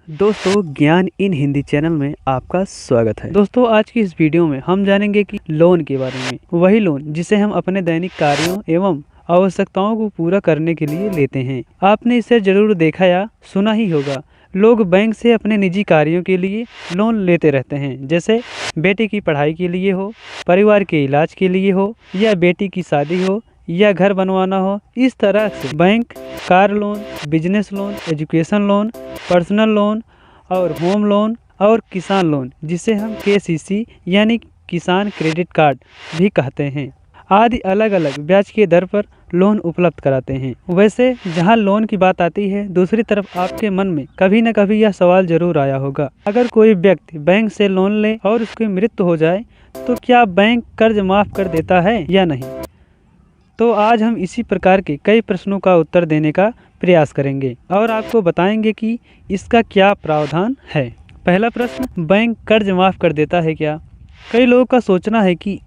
दोस्तों ज्ञान इन हिंदी चैनल में आपका स्वागत है। दोस्तों आज की इस वीडियो में हम जानेंगे कि लोन के बारे में, वही लोन जिसे हम अपने दैनिक कार्यों एवं आवश्यकताओं को पूरा करने के लिए लेते हैं। आपने इसे जरूर देखा या सुना ही होगा। लोग बैंक से अपने निजी कार्यों के लिए लोन लेते रहते हैं, जैसे बेटे की पढ़ाई के लिए हो, परिवार के इलाज के लिए हो, या बेटी की शादी हो, या घर बनवाना हो। इस तरह से bank car loan, business loan, education loan, personal loan और होम लोन और किसान लोन, जिसे हम KCC यानी किसान क्रेडिट कार्ड भी कहते हैं, आदि अलग अलग ब्याज के दर पर लोन उपलब्ध कराते हैं। वैसे जहां लोन की बात आती है, दूसरी तरफ आपके मन में कभी न कभी यह सवाल जरूर आया होगा, अगर कोई व्यक्ति बैंक से लोन ले और उसकी मृत्यु हो जाए तो क्या बैंक कर्ज माफ कर देता है या नहीं। तो आज हम इसी प्रकार के कई प्रश्नों का उत्तर देने का प्रयास करेंगे और आपको बताएंगे कि इसका क्या प्रावधान है। पहला प्रश्न, बैंक कर्ज माफ़ कर देता है क्या। कई लोगों का सोचना है कि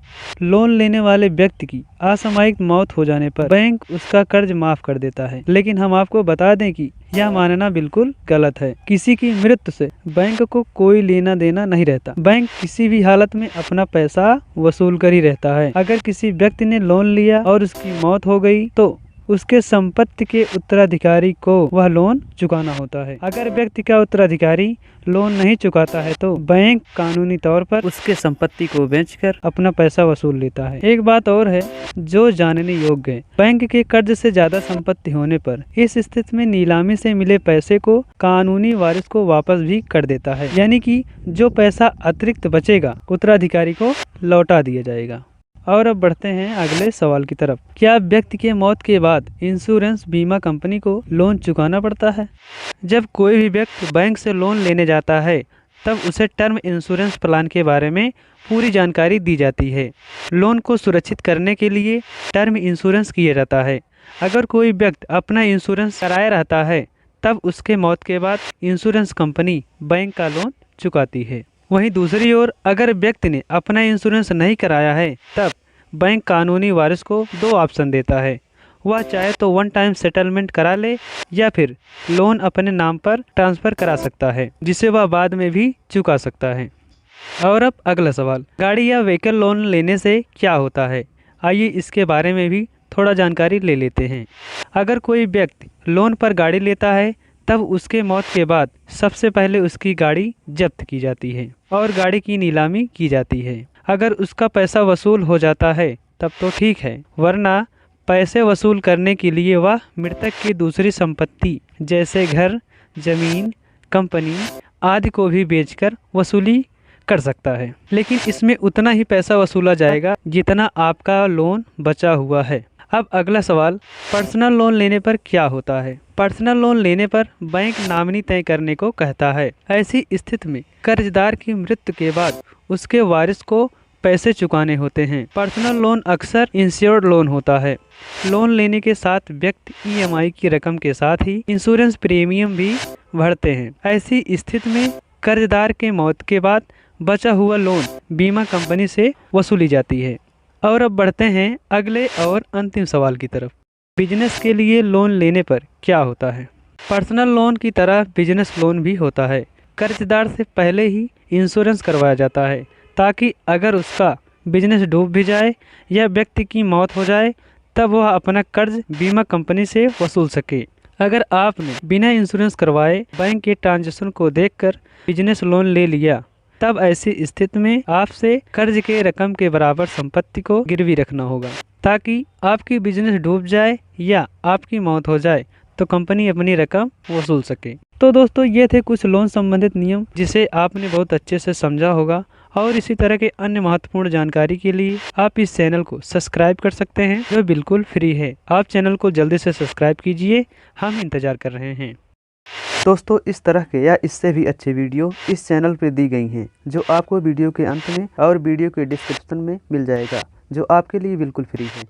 लोन लेने वाले व्यक्ति की असामयिक मौत हो जाने पर बैंक उसका कर्ज माफ कर देता है, लेकिन हम आपको बता दें कि यह मानना बिल्कुल गलत है। किसी की मृत्यु से बैंक को कोई लेना देना नहीं रहता। बैंक किसी भी हालत में अपना पैसा वसूल कर ही रहता है। अगर किसी व्यक्ति ने लोन लिया और उसकी मौत हो गई तो उसके संपत्ति के उत्तराधिकारी को वह लोन चुकाना होता है। अगर व्यक्ति का उत्तराधिकारी लोन नहीं चुकाता है तो बैंक कानूनी तौर पर उसके संपत्ति को बेचकर अपना पैसा वसूल लेता है। एक बात और है जो जानने योग्य है, बैंक के कर्ज से ज्यादा संपत्ति होने पर इस स्थिति में नीलामी से मिले पैसे को कानूनी वारिस को वापस भी कर देता है, यानी कि जो पैसा अतिरिक्त बचेगा उत्तराधिकारी को लौटा दिया जाएगा। और अब बढ़ते हैं अगले सवाल की तरफ। क्या व्यक्ति के मौत के बाद इंश्योरेंस बीमा कंपनी को लोन चुकाना पड़ता है। जब कोई भी व्यक्ति बैंक से लोन लेने जाता है तब उसे टर्म इंश्योरेंस प्लान के बारे में पूरी जानकारी दी जाती है। लोन को सुरक्षित करने के लिए टर्म इंश्योरेंस किया जाता है। अगर कोई व्यक्ति अपना इंश्योरेंस कराए रहता है तब उसके मौत के बाद इंश्योरेंस कंपनी बैंक का लोन चुकाती है। वहीं दूसरी ओर अगर व्यक्ति ने अपना इंश्योरेंस नहीं कराया है तब बैंक कानूनी वारिस को दो ऑप्शन देता है। वह चाहे तो वन टाइम सेटलमेंट करा ले या फिर लोन अपने नाम पर ट्रांसफ़र करा सकता है, जिसे वह बाद में भी चुका सकता है। और अब अगला सवाल, गाड़ी या व्हीकल लोन लेने से क्या होता है। आइए इसके बारे में भी थोड़ा जानकारी ले लेते हैं। अगर कोई व्यक्ति लोन पर गाड़ी लेता है तब उसके मौत के बाद सबसे पहले उसकी गाड़ी जब्त की जाती है और गाड़ी की नीलामी की जाती है। अगर उसका पैसा वसूल हो जाता है तब तो ठीक है, वरना पैसे वसूल करने के लिए वह मृतक की दूसरी संपत्ति जैसे घर, जमीन, कंपनी आदि को भी बेचकर वसूली कर सकता है, लेकिन इसमें उतना ही पैसा वसूला जाएगा जितना आपका लोन बचा हुआ है। अब अगला सवाल, पर्सनल लोन लेने पर क्या होता है। पर्सनल लोन लेने पर बैंक नामिनी तय करने को कहता है। ऐसी स्थिति में कर्जदार की मृत्यु के बाद उसके वारिस को पैसे चुकाने होते हैं। पर्सनल लोन अक्सर इंश्योर्ड लोन होता है। लोन लेने के साथ व्यक्ति EMI की रकम के साथ ही इंश्योरेंस प्रीमियम भी भरते हैं। ऐसी स्थिति में कर्जदार के मौत के बाद बचा हुआ लोन बीमा कंपनी से वसूली जाती है। और अब बढ़ते हैं अगले और अंतिम सवाल की तरफ। बिजनेस के लिए लोन लेने पर क्या होता है। पर्सनल लोन की तरह बिजनेस लोन भी होता है। कर्जदार से पहले ही इंश्योरेंस करवाया जाता है ताकि अगर उसका बिजनेस डूब भी जाए या व्यक्ति की मौत हो जाए तब वह अपना कर्ज बीमा कंपनी से वसूल सके। अगर आपने बिना इंश्योरेंस करवाए बैंक के ट्रांजैक्शन को देखकर बिजनेस लोन ले लिया तब ऐसी स्थिति में आपसे कर्ज के रकम के बराबर संपत्ति को गिरवी रखना होगा ताकि आपकी बिजनेस डूब जाए या आपकी मौत हो जाए तो कंपनी अपनी रकम वसूल सके। तो दोस्तों ये थे कुछ लोन संबंधित नियम जिसे आपने बहुत अच्छे से समझा होगा, और इसी तरह के अन्य महत्वपूर्ण जानकारी के लिए आप इस चैनल को सब्सक्राइब कर सकते हैं, जो बिल्कुल फ्री है। आप चैनल को जल्दी से सब्सक्राइब कीजिए, हम इंतजार कर रहे हैं। दोस्तों इस तरह के या इससे भी अच्छे वीडियो इस चैनल पर दी गई हैं, जो आपको वीडियो के अंत में और वीडियो के डिस्क्रिप्शन में मिल जाएगा, जो आपके लिए बिल्कुल फ्री है।